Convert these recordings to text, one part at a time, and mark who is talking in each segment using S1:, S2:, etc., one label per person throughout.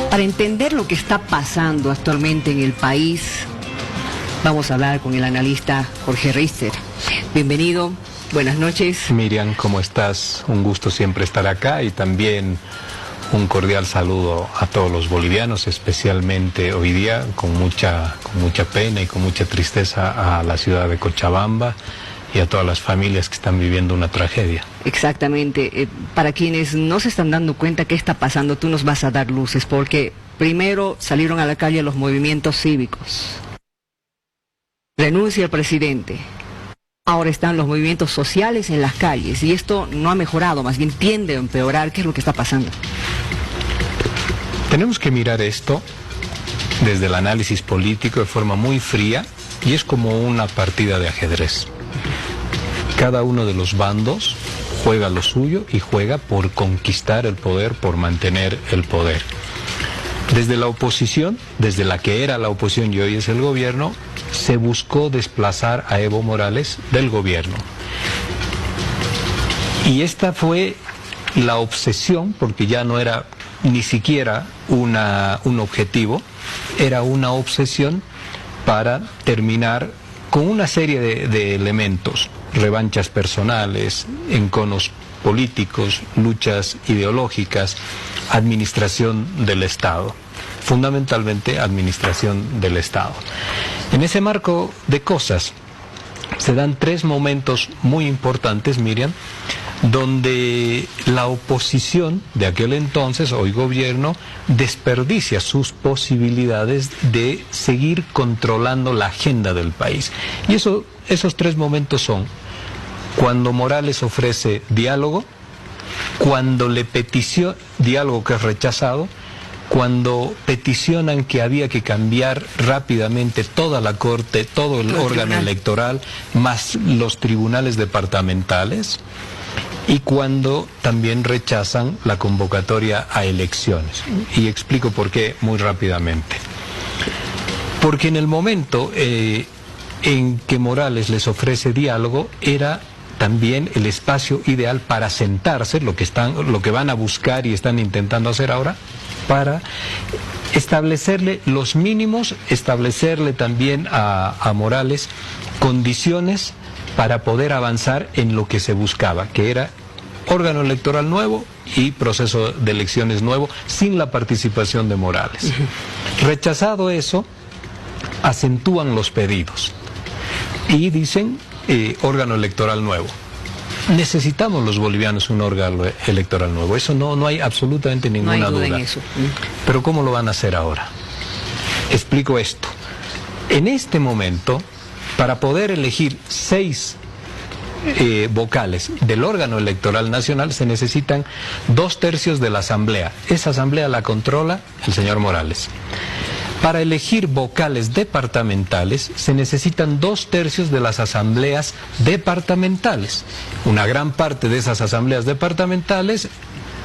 S1: Para entender lo que está pasando actualmente en el país, vamos a hablar con el analista Jorge Riester. Bienvenido, buenas noches.
S2: Miriam, ¿cómo estás? Un gusto siempre estar acá y también un cordial saludo a todos los bolivianos, especialmente hoy día con mucha pena y con mucha tristeza a la ciudad de Cochabamba y a todas las familias que están viviendo una tragedia.
S1: Exactamente. Para quienes no se están dando cuenta qué está pasando, tú nos vas a dar luces, porque primero salieron a la calle los movimientos cívicos. Renuncia el presidente. Ahora están los movimientos sociales en las calles y esto no ha mejorado, más bien tiende a empeorar. ¿Qué es lo que está pasando?
S2: Tenemos que mirar esto desde el análisis político de forma muy fría y es como una partida de ajedrez. Cada uno de los bandos juega lo suyo y juega por conquistar el poder, por mantener el poder. Desde la oposición, desde la que era la oposición y hoy es el gobierno, se buscó desplazar a Evo Morales del gobierno. Y esta fue la obsesión, porque ya no era ni siquiera un objetivo, era una obsesión para terminar con una serie de elementos, revanchas personales, enconos políticos, luchas ideológicas, administración del Estado, fundamentalmente administración del Estado. En ese marco de cosas se dan tres momentos muy importantes, Miriam, donde la oposición de aquel entonces, hoy gobierno, desperdicia sus posibilidades de seguir controlando la agenda del país. Y esos tres momentos son cuando Morales ofrece diálogo, cuando le peticiona diálogo que es rechazado, cuando peticionan que había que cambiar rápidamente toda la Corte, todo el órgano electoral, más los tribunales departamentales, y cuando también rechazan la convocatoria a elecciones. Y explico por qué muy rápidamente. Porque en el momento en que Morales les ofrece diálogo, era también el espacio ideal para sentarse, lo que van a buscar y están intentando hacer ahora, para establecerle los mínimos, establecerle también a Morales condiciones para poder avanzar en lo que se buscaba, que era órgano electoral nuevo y proceso de elecciones nuevo, sin la participación de Morales. Rechazado eso, acentúan los pedidos y dicen órgano electoral nuevo. Necesitamos los bolivianos un órgano electoral nuevo, eso no hay absolutamente ninguna duda. En eso. Pero ¿cómo lo van a hacer ahora? Explico esto. En este momento, para poder elegir 6 vocales del órgano electoral nacional, se necesitan 2/3 de la asamblea. Esa asamblea la controla el señor Morales. Para elegir vocales departamentales se necesitan 2/3 de las asambleas departamentales. Una gran parte de esas asambleas departamentales,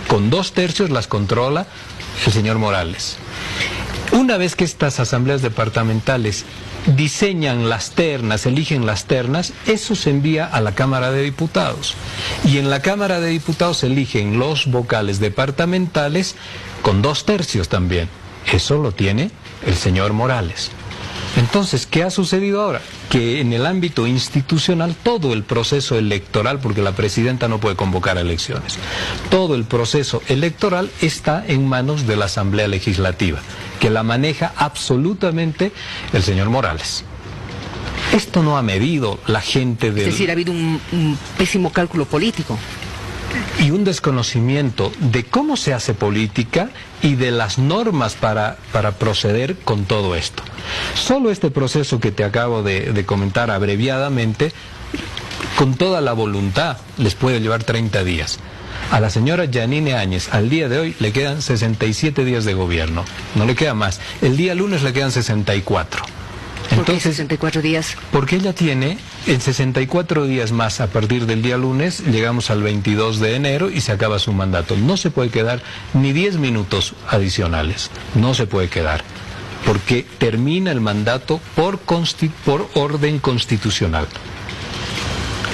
S2: con 2/3 las controla el señor Morales. Una vez que estas asambleas departamentales diseñan las ternas, eligen las ternas, eso se envía a la Cámara de Diputados. Y en la Cámara de Diputados se eligen los vocales departamentales con 2/3 también. Eso lo tiene el señor Morales. Entonces, ¿qué ha sucedido ahora? Que en el ámbito institucional todo el proceso electoral, porque la presidenta no puede convocar elecciones, todo el proceso electoral está en manos de la Asamblea Legislativa, que la maneja absolutamente el señor Morales. Esto no ha medido la gente del...
S1: Es decir, ha habido un pésimo cálculo político.
S2: Y un desconocimiento de cómo se hace política y de las normas para proceder con todo esto. Solo este proceso que te acabo de comentar abreviadamente, con toda la voluntad, les puede llevar 30 días. A la señora Yanine Áñez, al día de hoy, le quedan 67 días de gobierno. No le queda más. El día lunes le quedan 64.
S1: ¿Por qué 64 días?
S2: Porque ella tiene, en 64 días más a partir del día lunes, llegamos al 22 de enero y se acaba su mandato. No se puede quedar ni 10 minutos adicionales, no se puede quedar, porque termina el mandato por orden constitucional.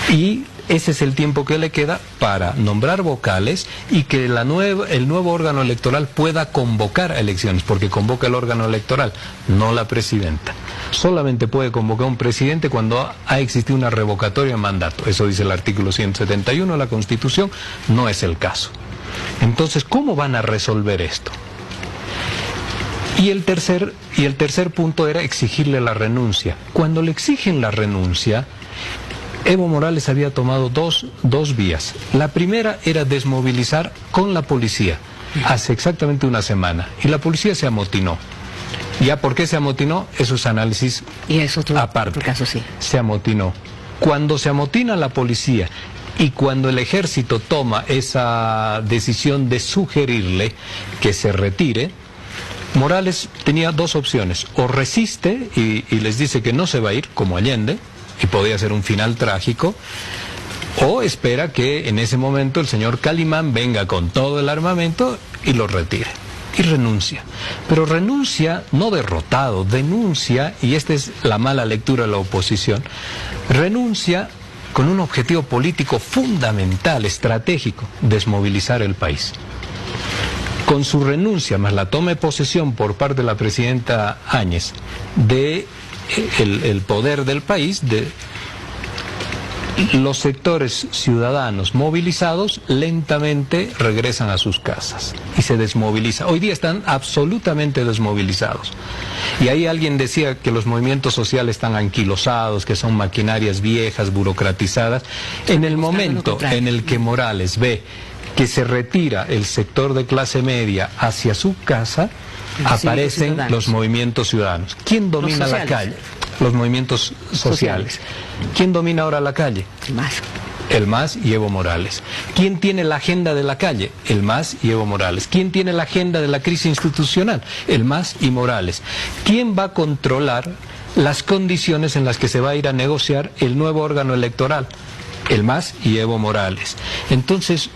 S2: Y ese es el tiempo que le queda para nombrar vocales y que el nuevo órgano electoral pueda convocar a elecciones, porque convoca el órgano electoral, no la presidenta. Solamente puede convocar un presidente cuando ha existido una revocatoria de mandato. Eso dice el artículo 171 de la Constitución, no es el caso. Entonces, ¿cómo van a resolver esto? Y el tercer punto era exigirle la renuncia. Cuando le exigen la renuncia, Evo Morales había tomado dos vías. La primera era desmovilizar con la policía, hace exactamente una semana, y la policía se amotinó. ¿Ya por qué se amotinó? Eso es análisis aparte.
S1: Otro caso, sí.
S2: Se amotinó. Cuando se amotina la policía y cuando el ejército toma esa decisión de sugerirle que se retire, Morales tenía dos opciones: o resiste y les dice que no se va a ir, como Allende, y podía ser un final trágico, o espera que en ese momento el señor Calimán venga con todo el armamento y lo retire. Y renuncia. Pero renuncia no derrotado, denuncia, y esta es la mala lectura de la oposición, renuncia con un objetivo político fundamental, estratégico: desmovilizar el país. Con su renuncia, más la toma de posesión por parte de la presidenta Áñez de el poder del país, de los sectores ciudadanos movilizados lentamente regresan a sus casas y se desmoviliza. Hoy día están absolutamente desmovilizados. Y ahí alguien decía que los movimientos sociales están anquilosados, que son maquinarias viejas, burocratizadas. En el momento en el que Morales ve que se retira el sector de clase media hacia su casa, aparecen los movimientos ciudadanos. ¿Quién domina la calle? Los movimientos sociales. ¿Quién domina ahora la calle? El MAS y Evo Morales. ¿Quién tiene la agenda de la calle? El MAS y Evo Morales. ¿Quién tiene la agenda de la crisis institucional? El MAS y Morales. ¿Quién va a controlar las condiciones en las que se va a ir a negociar el nuevo órgano electoral? El MAS y Evo Morales. Entonces,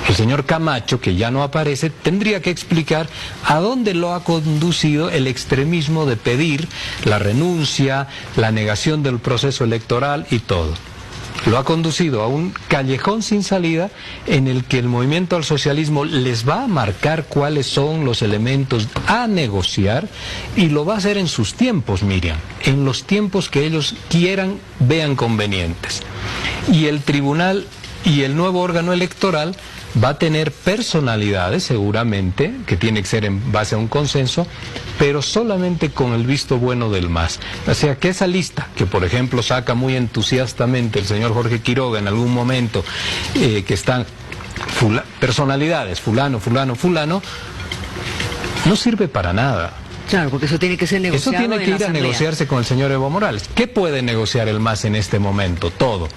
S2: el señor Camacho, que ya no aparece, tendría que explicar a dónde lo ha conducido el extremismo de pedir la renuncia, la negación del proceso electoral y todo. Lo ha conducido a un callejón sin salida en el que el movimiento al socialismo les va a marcar cuáles son los elementos a negociar, y lo va a hacer en sus tiempos, Miriam, en los tiempos que ellos quieran, vean convenientes. Y el tribunal y el nuevo órgano electoral va a tener personalidades, seguramente, que tiene que ser en base a un consenso, pero solamente con el visto bueno del MAS. O sea, que esa lista, que por ejemplo saca muy entusiastamente el señor Jorge Quiroga en algún momento, que están personalidades, fulano, fulano, fulano, no sirve para nada.
S1: Claro, porque eso tiene que ser negociado.
S2: Eso tiene que ir a negociarse con el señor Evo Morales. ¿Qué puede negociar el MAS en este momento? Todo.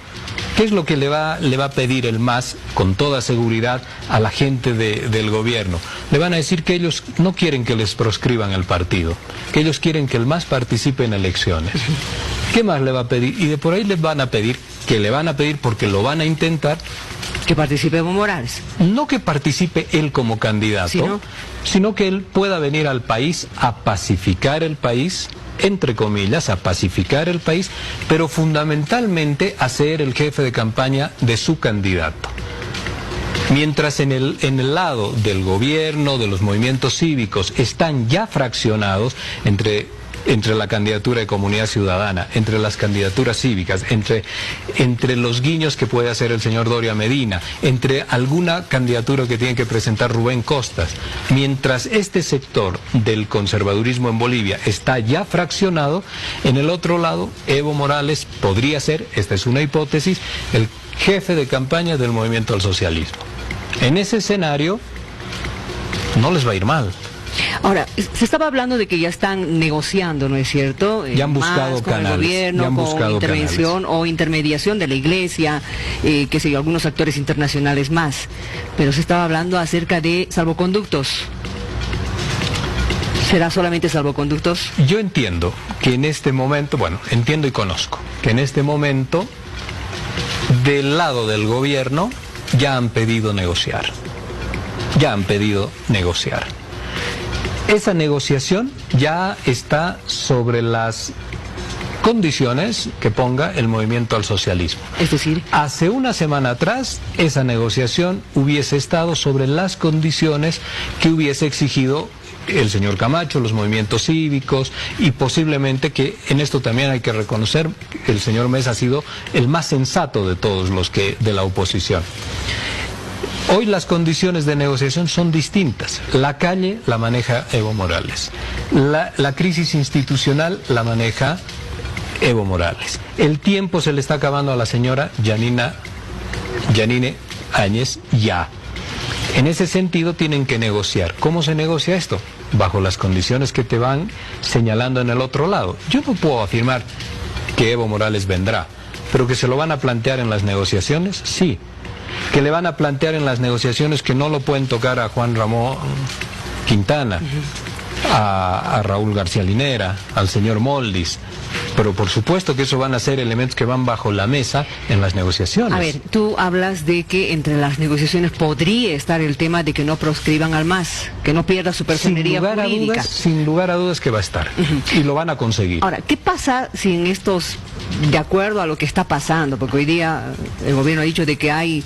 S2: ¿Qué es lo que le va a pedir el MAS con toda seguridad a la gente del gobierno? Le van a decir que ellos no quieren que les proscriban el partido, que ellos quieren que el MAS participe en elecciones. ¿Qué más le va a pedir? Y de por ahí les van a pedir, porque lo van a intentar,
S1: que participe Evo Morales.
S2: No que participe él como candidato, sino que él pueda venir al país a pacificar el país, entre comillas, a pacificar el país, pero fundamentalmente a ser el jefe de campaña de su candidato. Mientras en el lado del gobierno, de los movimientos cívicos, están ya fraccionados entre la candidatura de Comunidad Ciudadana, entre las candidaturas cívicas, entre los guiños que puede hacer el señor Doria Medina, entre alguna candidatura que tiene que presentar Rubén Costas. Mientras este sector del conservadurismo en Bolivia está ya fraccionado, en el otro lado, Evo Morales podría ser, esta es una hipótesis, el jefe de campaña del movimiento al socialismo. En ese escenario, no les va a ir mal.
S1: Ahora, se estaba hablando de que ya están negociando, ¿no es cierto?
S2: Ya han buscado
S1: con
S2: canales,
S1: el gobierno, con intervención o intermediación de la iglesia, qué sé yo, algunos actores internacionales más. Pero se estaba hablando acerca de salvoconductos. ¿Será solamente salvoconductos?
S2: Yo entiendo que en este momento, entiendo y conozco, que en este momento, del lado del gobierno, ya han pedido negociar. Esa negociación ya está sobre las condiciones que ponga el movimiento al socialismo.
S1: Es decir,
S2: hace una semana atrás, esa negociación hubiese estado sobre las condiciones que hubiese exigido el señor Camacho, los movimientos cívicos, y posiblemente, que en esto también hay que reconocer, el señor Mesa ha sido el más sensato de todos los de la oposición. Hoy las condiciones de negociación son distintas. La calle la maneja Evo Morales. La crisis institucional la maneja Evo Morales. El tiempo se le está acabando a la señora Yanine Áñez ya. En ese sentido tienen que negociar. ¿Cómo se negocia esto? Bajo las condiciones que te van señalando en el otro lado. Yo no puedo afirmar que Evo Morales vendrá, pero que se lo van a plantear en las negociaciones, sí. Que le van a plantear en las negociaciones que no lo pueden tocar a Juan Ramón Quintana, a Raúl García Linera, al señor Moldis, pero por supuesto que eso van a ser elementos que van bajo la mesa en las negociaciones.
S1: A ver, tú hablas de que entre las negociaciones podría estar el tema de que no proscriban al MAS, que no pierda su personería jurídica.
S2: Sin lugar a dudas que va a estar, y lo van a conseguir.
S1: Ahora, ¿qué pasa si en estos, de acuerdo a lo que está pasando, porque hoy día el gobierno ha dicho de que hay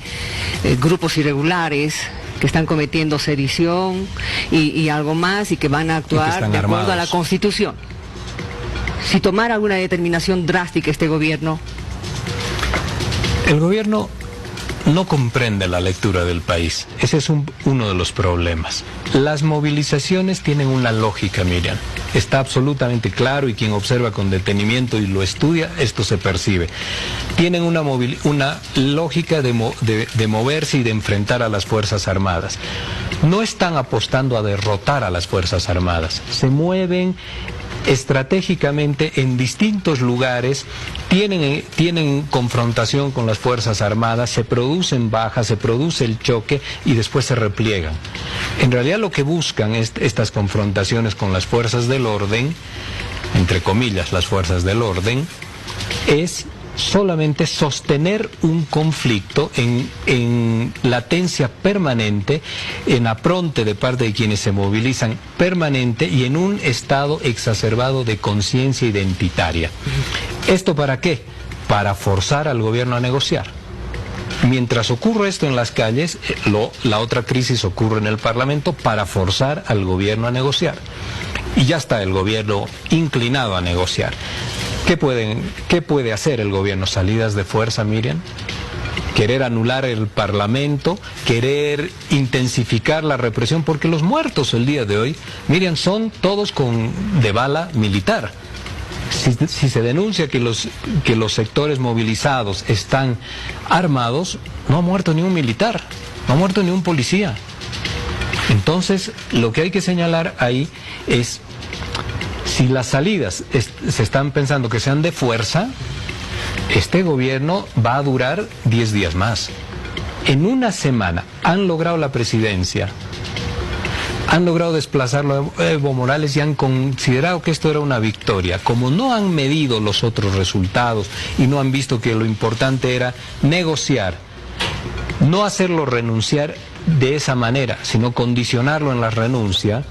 S1: grupos irregulares que están cometiendo sedición y algo más, y que van a actuar de acuerdo a la Constitución? Si tomara alguna determinación drástica este gobierno.
S2: El gobierno no comprende la lectura del país. Ese es uno de los problemas. Las movilizaciones tienen una lógica, Miriam. Está absolutamente claro, y quien observa con detenimiento y lo estudia, esto se percibe. Tienen una lógica de moverse y de enfrentar a las Fuerzas Armadas. No están apostando a derrotar a las Fuerzas Armadas. Se mueven estratégicamente en distintos lugares, tienen confrontación con las Fuerzas Armadas, se producen bajas, se produce el choque y después se repliegan. En realidad lo que buscan estas confrontaciones con las fuerzas del orden, entre comillas las fuerzas del orden, es solamente sostener un conflicto en latencia permanente, en apronte de parte de quienes se movilizan permanente, y en un estado exacerbado de conciencia identitaria. ¿Esto para qué? Para forzar al gobierno a negociar. Mientras ocurre esto en las calles, la otra crisis ocurre en el Parlamento para forzar al gobierno a negociar. Y ya está el gobierno inclinado a negociar. ¿Qué puede hacer el gobierno? ¿Salidas de fuerza, Miriam? ¿Querer anular el Parlamento? ¿Querer intensificar la represión? Porque los muertos el día de hoy, Miriam, son todos de bala militar. Si se denuncia que los sectores movilizados están armados, no ha muerto ni un militar, no ha muerto ni un policía. Entonces, lo que hay que señalar ahí es, si las salidas se están pensando que sean de fuerza, este gobierno va a durar 10 días más. En una semana han logrado la presidencia, han logrado desplazarlo a Evo Morales y han considerado que esto era una victoria. Como no han medido los otros resultados y no han visto que lo importante era negociar, no hacerlo renunciar de esa manera, sino condicionarlo en la renuncia,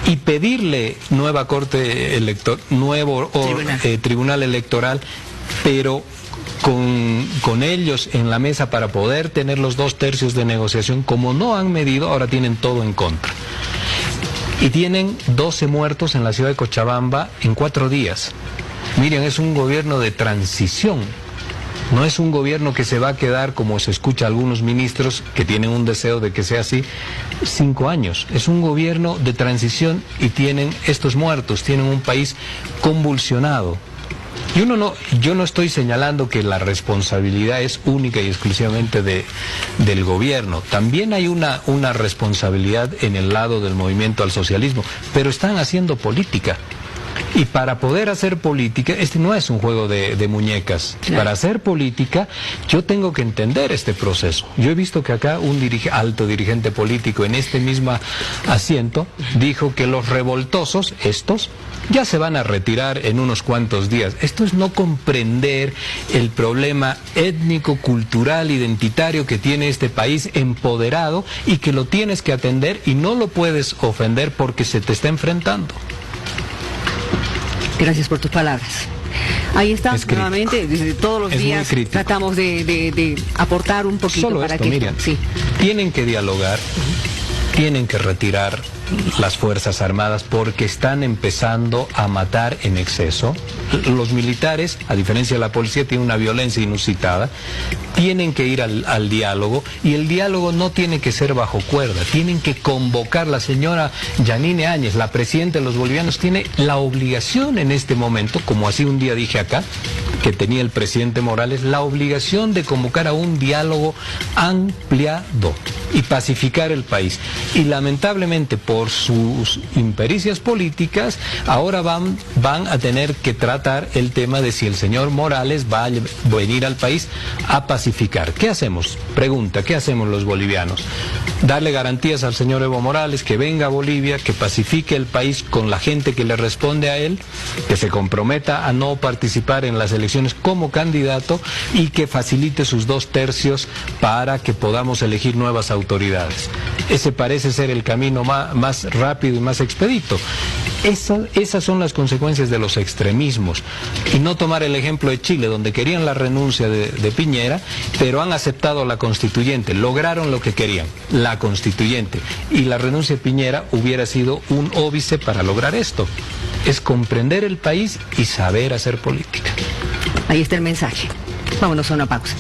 S2: y pedirle nueva corte nuevo tribunal electoral, pero con ellos en la mesa para poder tener los 2/3 de negociación. Como no han medido, ahora tienen todo en contra. Y tienen 12 muertos en la ciudad de Cochabamba en 4 días. Miren, es un gobierno de transición. No es un gobierno que se va a quedar, como se escucha a algunos ministros que tienen un deseo de que sea así, 5 años. Es un gobierno de transición y tienen estos muertos, tienen un país convulsionado. Yo no estoy señalando que la responsabilidad es única y exclusivamente del gobierno. También hay una responsabilidad en el lado del movimiento al socialismo, pero están haciendo política. Y para poder hacer política, este no es un juego de muñecas. Claro. Para hacer política, yo tengo que entender este proceso. Yo he visto que acá un alto dirigente político en este mismo asiento dijo que los revoltosos, estos, ya se van a retirar en unos cuantos días. Esto es no comprender el problema étnico, cultural, identitario que tiene este país empoderado, y que lo tienes que atender y no lo puedes ofender porque se te está enfrentando.
S1: Gracias por tus palabras. Ahí está, nuevamente, desde todos los
S2: Es
S1: días tratamos de aportar un poquito.
S2: Solo
S1: para
S2: esto,
S1: que
S2: Miriam,
S1: sí.
S2: Tienen que dialogar, tienen que retirar las Fuerzas Armadas porque están empezando a matar en exceso. Los militares, a diferencia de la policía, tienen una violencia inusitada. Tienen que ir al diálogo, y el diálogo no tiene que ser bajo cuerda, tienen que convocar. La señora Yanine Áñez, la presidenta de los bolivianos, tiene la obligación en este momento, como así un día dije acá, que tenía el presidente Morales, la obligación de convocar a un diálogo ampliado y pacificar el país. Y lamentablemente, por sus impericias políticas, ahora van a tener que tratar el tema de si el señor Morales va a venir al país a pacificar. ¿Qué hacemos? Pregunta, ¿qué hacemos los bolivianos? Darle garantías al señor Evo Morales que venga a Bolivia, que pacifique el país con la gente que le responde a él, que se comprometa a no participar en las elecciones como candidato y que facilite sus 2/3 para que podamos elegir nuevas autoridades. Ese parece ser el camino más rápido y más expedito. Esas son las consecuencias de los extremismos. Y no tomar el ejemplo de Chile, donde querían la renuncia de Piñera, pero han aceptado la constituyente, lograron lo que querían, la constituyente. Y la renuncia de Piñera hubiera sido un óbice para lograr esto. Es comprender el país y saber hacer política.
S1: Ahí está el mensaje. Vámonos a una pausa.